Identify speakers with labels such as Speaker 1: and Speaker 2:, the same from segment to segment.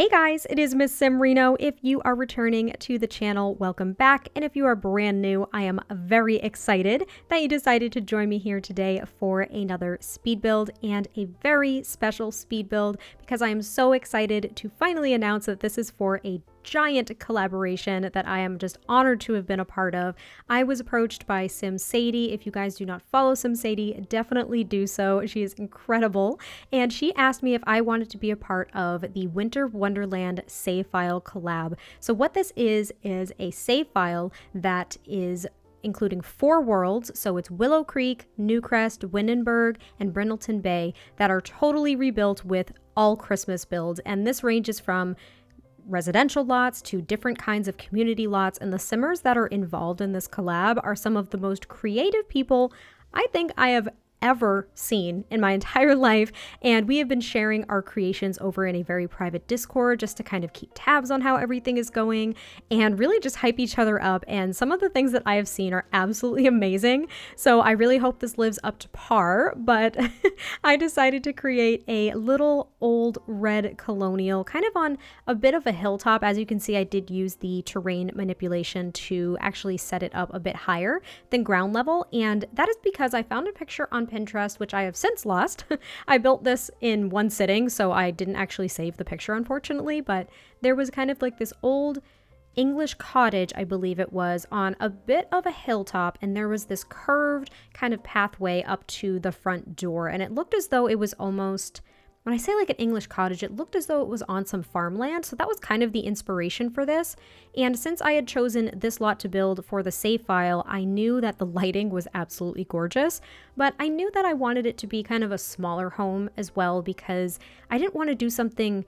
Speaker 1: Hey guys, it is MissSimReno. If you are returning to the channel, welcome back. And if you are brand new, I am very excited that you decided to join me here today for another speed build and a very special speed build because I am so excited to finally announce that this is for a giant collaboration that I am just honored to have been a part of. I was approached by Sadie. If you guys do not follow Sadie, definitely do so. She is incredible. And she asked me if I wanted to be a part of the Wonderland Save File collab. So what this is a save file that is including 4 worlds, so it's Willow Creek, Newcrest, Windenburg, and Brindleton Bay, that are totally rebuilt with all Christmas builds. And this ranges from residential lots to different kinds of community lots, and the simmers that are involved in this collab are some of the most creative people I think I have ever seen in my entire life, and we have been sharing our creations over in a very private Discord just to kind of keep tabs on how everything is going and really just hype each other up. And some of the things that I have seen are absolutely amazing, so I really hope this lives up to par. But I decided to create a little old red colonial kind of on a bit of a hilltop. As you can see, I did use the terrain manipulation to actually set it up a bit higher than ground level, and that is because I found a picture on Pinterest, which I have since lost. I built this in one sitting, so I didn't actually save the picture, unfortunately, but there was kind of like this old English cottage, I believe it was, on a bit of a hilltop, and there was this curved kind of pathway up to the front door, and it looked as though it was almost, when I say like an English cottage, it looked as though it was on some farmland, so that was kind of the inspiration for this. And since I had chosen this lot to build for the save file, I knew that the lighting was absolutely gorgeous, but I knew that I wanted it to be kind of a smaller home as well, because I didn't want to do something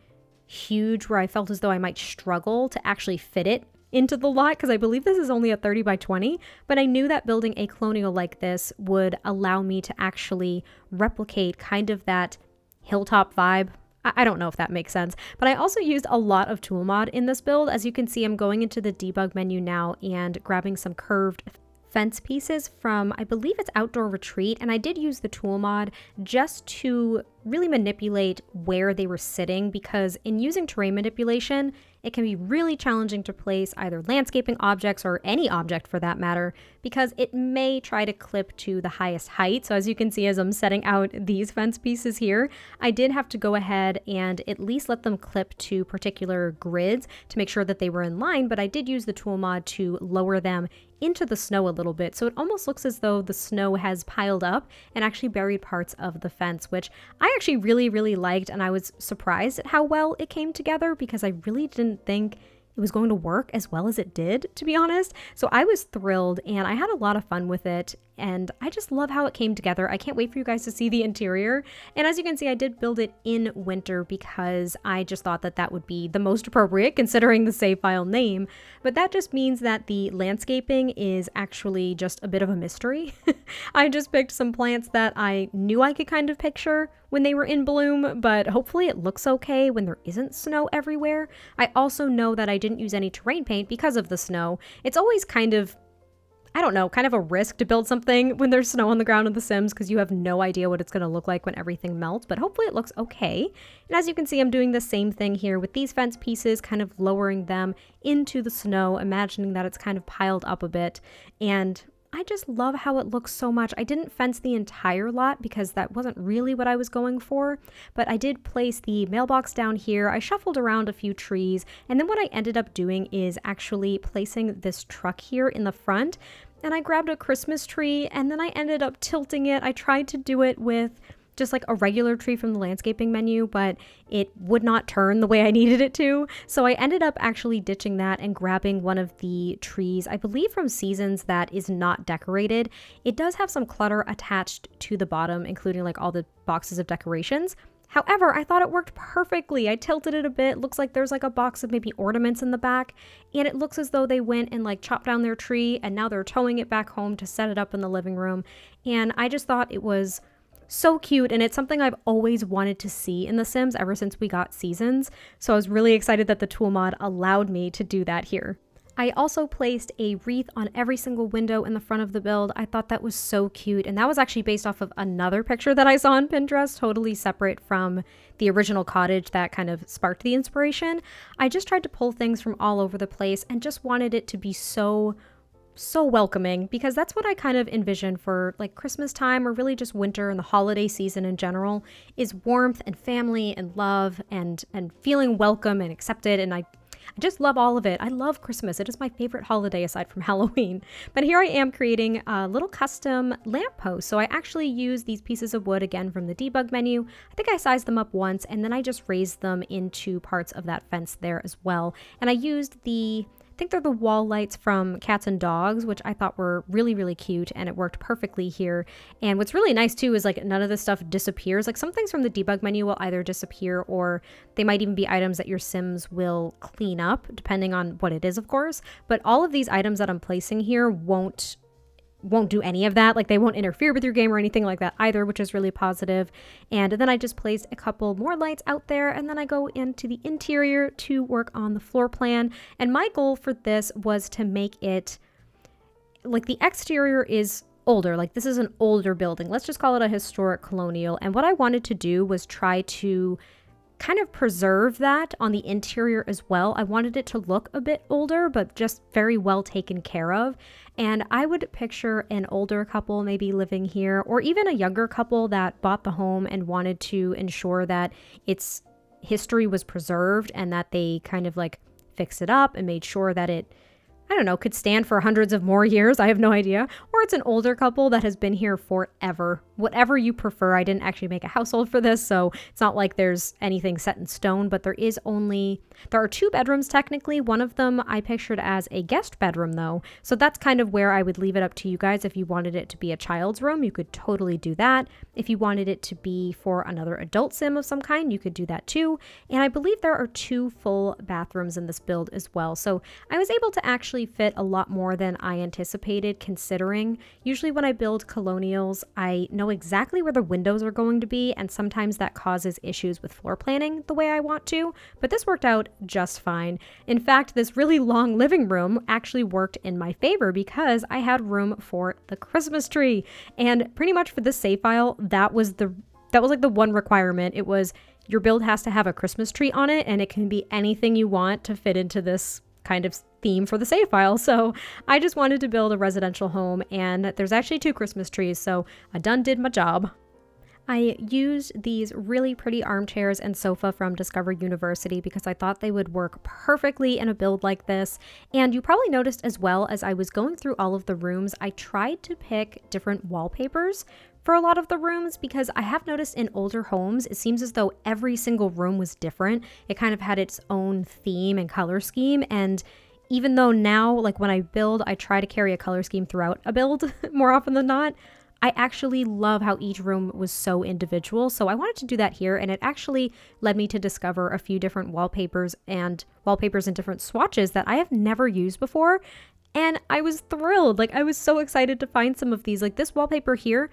Speaker 1: huge where I felt as though I might struggle to actually fit it into the lot, because I believe this is only a 30 by 20, but I knew that building a colonial like this would allow me to actually replicate kind of that hilltop vibe. I don't know if that makes sense, but I also used a lot of tool mod in this build. As you can see, I'm going into the debug menu now and grabbing some curved fence pieces from, I believe it's Outdoor Retreat, and I did use the tool mod just to really manipulate where they were sitting, because in using terrain manipulation, it can be really challenging to place either landscaping objects or any object for that matter, because it may try to clip to the highest height. So as you can see, as I'm setting out these fence pieces here, I did have to go ahead and at least let them clip to particular grids to make sure that they were in line, but I did use the tool mod to lower them into the snow a little bit, so it almost looks as though the snow has piled up and actually buried parts of the fence, which I actually really liked, and I was surprised at how well it came together because I really didn't think it was going to work as well as it did, to be honest. So I was thrilled and I had a lot of fun with it, and I just love how it came together. I can't wait for you guys to see the interior. And as you can see, I did build it in winter because I just thought that that would be the most appropriate considering the save file name. But that just means that the landscaping is actually just a bit of a mystery. I just picked some plants that I knew I could kind of picture when they were in bloom, but hopefully it looks okay when there isn't snow everywhere. I also know that I didn't use any terrain paint because of the snow. It's always kind of, I don't know, kind of a risk to build something when there's snow on the ground in The Sims, because you have no idea what it's going to look like when everything melts, but hopefully it looks okay. And as you can see, I'm doing the same thing here with these fence pieces, kind of lowering them into the snow, imagining that it's kind of piled up a bit, and I just love how it looks so much. I didn't fence the entire lot because that wasn't really what I was going for, but I did place the mailbox down here. I shuffled around a few trees, and then what I ended up doing is actually placing this truck here in the front, and I grabbed a Christmas tree, and then I ended up tilting it. I tried to do it with just like a regular tree from the landscaping menu, but it would not turn the way I needed it to. So I ended up actually ditching that and grabbing one of the trees, I believe from Seasons, that is not decorated. It does have some clutter attached to the bottom, including like all the boxes of decorations. However, I thought it worked perfectly. I tilted it a bit. Looks like there's like a box of maybe ornaments in the back, and it looks as though they went and like chopped down their tree and now they're towing it back home to set it up in the living room. And I just thought it was so cute, and it's something I've always wanted to see in The Sims ever since we got Seasons, so I was really excited that the tool mod allowed me to do that here. I also placed a wreath on every single window in the front of the build. I thought that was so cute, and that was actually based off of another picture that I saw on Pinterest, totally separate from the original cottage that kind of sparked the inspiration. I just tried to pull things from all over the place and just wanted it to be so welcoming, because that's what I kind of envision for like Christmas time, or really just winter and the holiday season in general, is warmth and family and love and feeling welcome and accepted. And I just love all of it. I love Christmas. It is my favorite holiday aside from Halloween. But here I am creating a little custom lamppost. So I actually use these pieces of wood again from the debug menu. I think I sized them up once, and then I just raised them into parts of that fence there as well. And I used I think they're the wall lights from Cats and Dogs, which I thought were really, really cute, and it worked perfectly here. And what's really nice too is like none of this stuff disappears. Like some things from the debug menu will either disappear, or they might even be items that your Sims will clean up, depending on what it is, of course. But all of these items that I'm placing here won't do any of that. Like they won't interfere with your game or anything like that either, which is really positive. And then I just placed a couple more lights out there, and then I go into the interior to work on the floor plan. And my goal for this was to make it like the exterior is older. Like this is an older building. Let's just call it a historic colonial. And what I wanted to do was try to kind of preserve that on the interior as well. I wanted it to look a bit older, but just very well taken care of. And I would picture an older couple maybe living here, or even a younger couple that bought the home and wanted to ensure that its history was preserved and that they kind of like fixed it up and made sure that it, I don't know, could stand for hundreds of more years. I have no idea. Or it's an older couple that has been here forever. Whatever you prefer. I didn't actually make a household for this, so it's not like there's anything set in stone, but there are 2 bedrooms technically. One of them I pictured as a guest bedroom though. So that's kind of where I would leave it up to you guys. If you wanted it to be a child's room, you could totally do that. If you wanted it to be for another adult sim of some kind, you could do that too. And I believe there are 2 full bathrooms in this build as well. So I was able to actually fit a lot more than I anticipated, considering usually when I build colonials, I know exactly where the windows are going to be, and sometimes that causes issues with floor planning the way I want to, but this worked out just fine. In fact, this really long living room actually worked in my favor because I had room for the Christmas tree. And pretty much for this save file, that was like the one requirement. It was your build has to have a Christmas tree on it, and it can be anything you want to fit into this kind of theme for the save file. So I just wanted to build a residential home, and there's actually 2 Christmas trees, so I done did my job. I used these really pretty armchairs and sofa from Discover University because I thought they would work perfectly in a build like this. And you probably noticed as well, as I was going through all of the rooms, I tried to pick different wallpapers for a lot of the rooms, because I have noticed in older homes, it seems as though every single room was different. It kind of had its own theme and color scheme. And even though now, like when I build, I try to carry a color scheme throughout a build more often than not, I actually love how each room was so individual. So I wanted to do that here, and it actually led me to discover a few different wallpapers and different swatches that I have never used before. And I was thrilled. Like I was so excited to find some of these. Like this wallpaper here,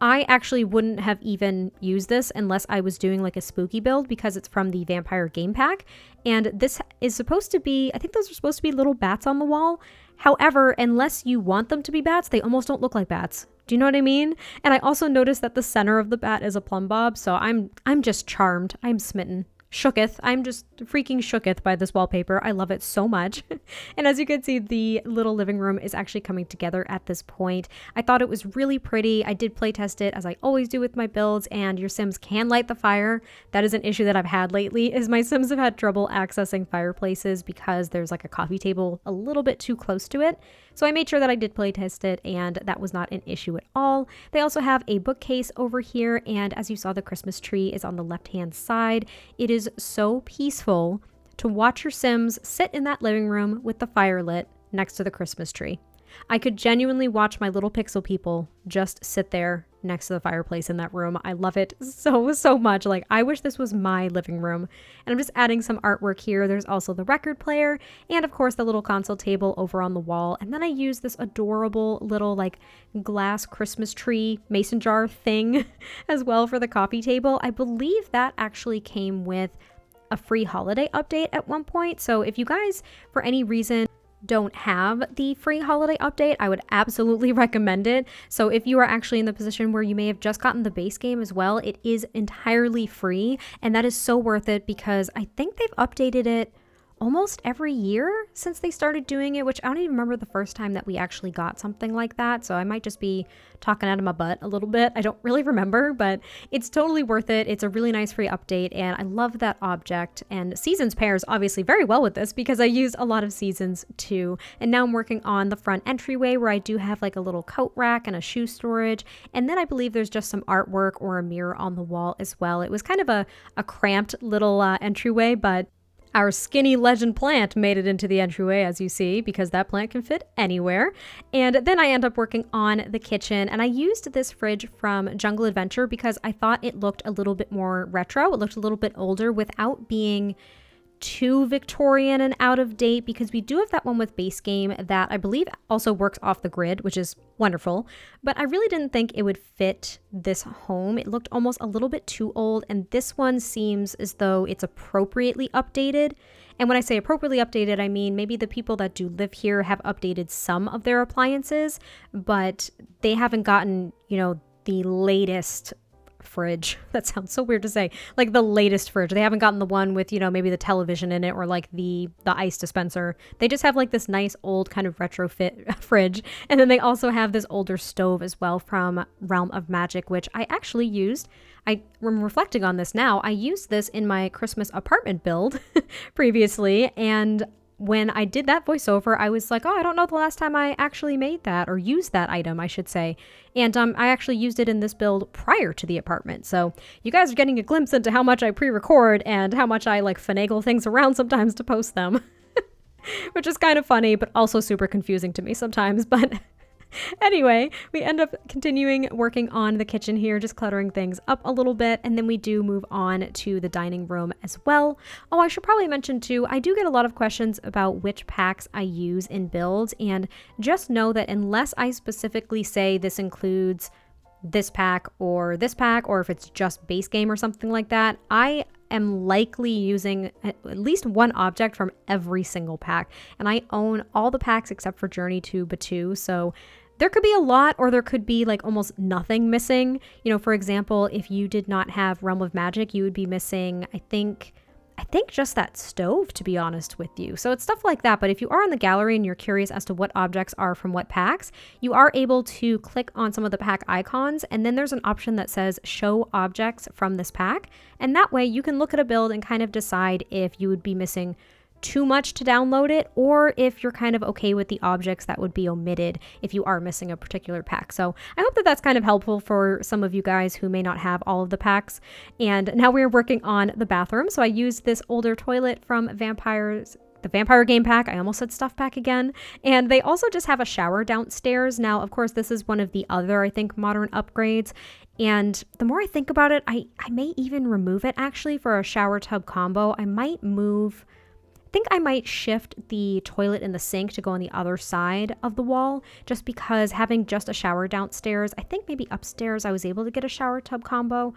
Speaker 1: I actually wouldn't have even used this unless I was doing like a spooky build, because it's from the Vampire Game Pack. And this is supposed to be, I think those are supposed to be little bats on the wall. However, unless you want them to be bats, they almost don't look like bats. Do you know what I mean? And I also noticed that the center of the bat is a plumb bob. So I'm just charmed. I'm smitten. Shooketh. I'm just freaking shooketh by this wallpaper. I love it so much. And as you can see, the little living room is actually coming together at this point. I thought it was really pretty. I did playtest it, as I always do with my builds, and your Sims can light the fire. That is an issue that I've had lately, is my Sims have had trouble accessing fireplaces because there's like a coffee table a little bit too close to it. So I made sure that I did playtest it, and that was not an issue at all. They also have a bookcase over here, and as you saw, the Christmas tree is on the left-hand side. It is so peaceful to watch your Sims sit in that living room with the fire lit next to the Christmas tree. I could genuinely watch my little pixel people just sit there next to the fireplace in that room. I love it so much. Like, I wish this was my living room. And I'm just adding some artwork here. There's also the record player and of course the little console table over on the wall. And then I use this adorable little like glass Christmas tree mason jar thing as well for the coffee table. I believe that actually came with a free holiday update at one point. So if you guys, for any reason, don't have the free holiday update, I would absolutely recommend it. So if you are actually in the position where you may have just gotten the base game as well, it is entirely free, and that is so worth it because I think they've updated it almost every year since they started doing it, which I don't even remember the first time that we actually got something like that. So I might just be talking out of my butt a little bit. I don't really remember, but it's totally worth it. It's a really nice free update, and I love that object. And Seasons pairs obviously very well with this because I use a lot of Seasons too. And now I'm working on the front entryway where I do have like a little coat rack and a shoe storage. And then I believe there's just some artwork or a mirror on the wall as well. It was kind of a cramped little entryway, but our skinny legend plant made it into the entryway, as you see, because that plant can fit anywhere. And then I end up working on the kitchen, and I used this fridge from Jungle Adventure because I thought it looked a little bit more retro. It looked a little bit older without being too Victorian and out of date, because we do have that one with base game that I believe also works off the grid, which is wonderful, but I really didn't think it would fit this home. It looked almost a little bit too old, and this one seems as though it's appropriately updated. And when I say appropriately updated, I mean maybe the people that do live here have updated some of their appliances, but they haven't gotten, you know, the latest fridge. That sounds so weird to say, like the latest fridge. They haven't gotten the one with, you know, maybe the television in it or like the ice dispenser. They just have like this nice old kind of retrofit fridge. And then they also have this older stove as well from Realm of Magic, which I actually used. I'm reflecting on this now. I used this in my Christmas apartment build previously, and when I did that voiceover, I was like, oh, I don't know the last time I actually made that or used that item, I should say. And I actually used it in this build prior to the apartment. So you guys are getting a glimpse into how much I pre-record and how much I like finagle things around sometimes to post them, which is kind of funny, but also super confusing to me sometimes. But anyway, we end up continuing working on the kitchen here, just cluttering things up a little bit, and then we do move on to the dining room as well. Oh, I should probably mention too, I do get a lot of questions about which packs I use in builds, and just know that unless I specifically say this includes this pack, or if it's just base game or something like that, I am likely using at least one object from every single pack, and I own all the packs except for Journey to Batuu, so there could be a lot, or there could be like almost nothing missing. You know, for example, if you did not have Realm of Magic, you would be missing, I think just that stove, to be honest with you. So it's stuff like that. But if you are in the gallery and you're curious as to what objects are from what packs, you are able to click on some of the pack icons, and then there's an option that says show objects from this pack. And that way you can look at a build and kind of decide if you would be missing too much to download it, or if you're kind of okay with the objects that would be omitted if you are missing a particular pack. So I hope that that's kind of helpful for some of you guys who may not have all of the packs. And now we're working on the bathroom. So I used this older toilet from the Vampire game pack. I almost said stuff pack again. And they also just have a shower downstairs. Now, of course, this is one of the other, I think, modern upgrades. And the more I think about it, I may even remove it actually for a shower tub combo. I think I might shift the toilet and the sink to go on the other side of the wall, just because having just a shower downstairs, I think maybe upstairs I was able to get a shower tub combo,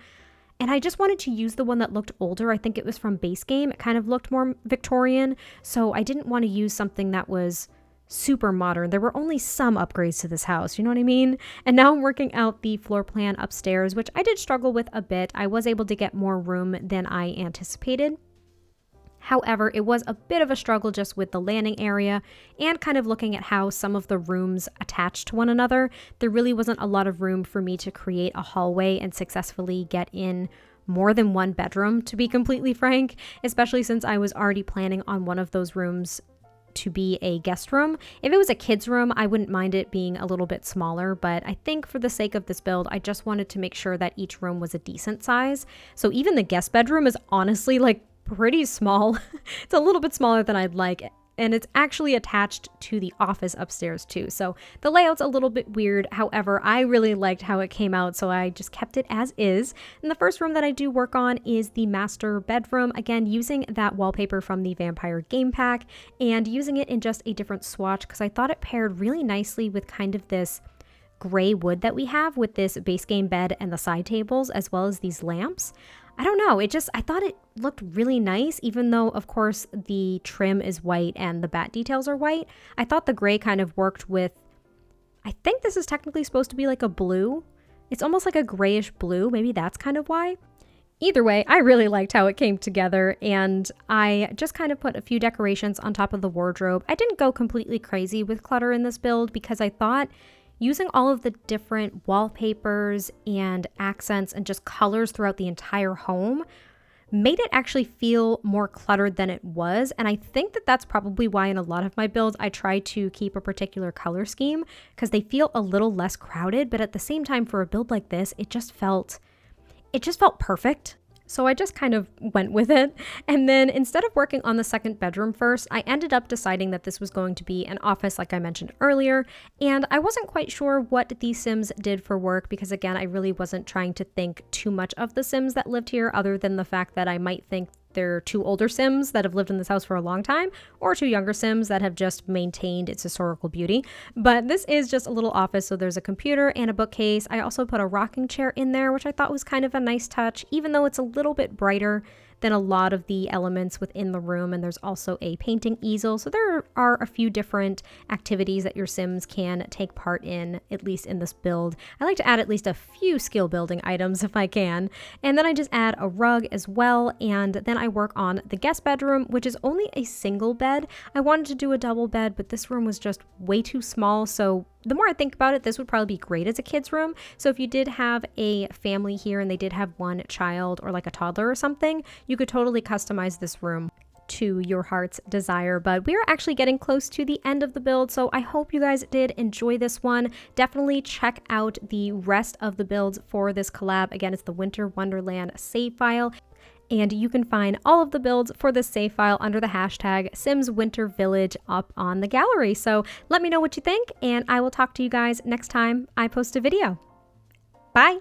Speaker 1: and I just wanted to use the one that looked older. I think it was from base game. It kind of looked more Victorian, so I didn't want to use something that was super modern. There were only some upgrades to this house, you know what I mean? And now I'm working out the floor plan upstairs, which I did struggle with a bit. I was able to get more room than I anticipated. However, it was a bit of a struggle just with the landing area and kind of looking at how some of the rooms attached to one another. There really wasn't a lot of room for me to create a hallway and successfully get in more than one bedroom, to be completely frank, especially since I was already planning on one of those rooms to be a guest room. If it was a kid's room, I wouldn't mind it being a little bit smaller, but I think for the sake of this build, I just wanted to make sure that each room was a decent size. So even the guest bedroom is honestly like pretty small. It's a little bit smaller than I'd like, and it's actually attached to the office upstairs too. So the layout's a little bit weird. However, I really liked how it came out, so I just kept it as is. And the first room that I do work on is the master bedroom. Again, using that wallpaper from the Vampire game pack and using it in just a different swatch because I thought it paired really nicely with kind of this gray wood that we have with this base game bed and the side tables, as well as these lamps. I don't know, I thought it looked really nice, even though of course the trim is white and the bat details are white. I thought the gray kind of worked with, I think this is technically supposed to be like a blue. It's almost like a grayish blue, maybe that's kind of why. Either way, I really liked how it came together, and I just kind of put a few decorations on top of the wardrobe. I didn't go completely crazy with clutter in this build because I thought using all of the different wallpapers and accents and just colors throughout the entire home made it actually feel more cluttered than it was. And I think that that's probably why in a lot of my builds I try to keep a particular color scheme, because they feel a little less crowded, but at the same time for a build like this, it just felt perfect. So I just kind of went with it. And then instead of working on the second bedroom first, I ended up deciding that this was going to be an office like I mentioned earlier. And I wasn't quite sure what the Sims did for work because again, I really wasn't trying to think too much of the Sims that lived here other than the fact that I might think they're two older Sims that have lived in this house for a long time, or two younger Sims that have just maintained its historical beauty. But this is just a little office, so there's a computer and a bookcase. I also put a rocking chair in there, which I thought was kind of a nice touch, even though it's a little bit brighter than a lot of the elements within the room. And there's also a painting easel. So there are a few different activities that your Sims can take part in, at least in this build. I like to add at least a few skill building items if I can. And then I just add a rug as well. And then I work on the guest bedroom, which is only a single bed. I wanted to do a double bed, but this room was just way too small. So the more I think about it, this would probably be great as a kid's room. So if you did have a family here and they did have one child or like a toddler or something, you could totally customize this room to your heart's desire. But we are actually getting close to the end of the build, so I hope you guys did enjoy this one. Definitely check out the rest of the builds for this collab. Again, it's the Winter Wonderland Save File. And you can find all of the builds for this save file under the hashtag SimsWinterVillage up on the gallery. So let me know what you think, and I will talk to you guys next time I post a video. Bye!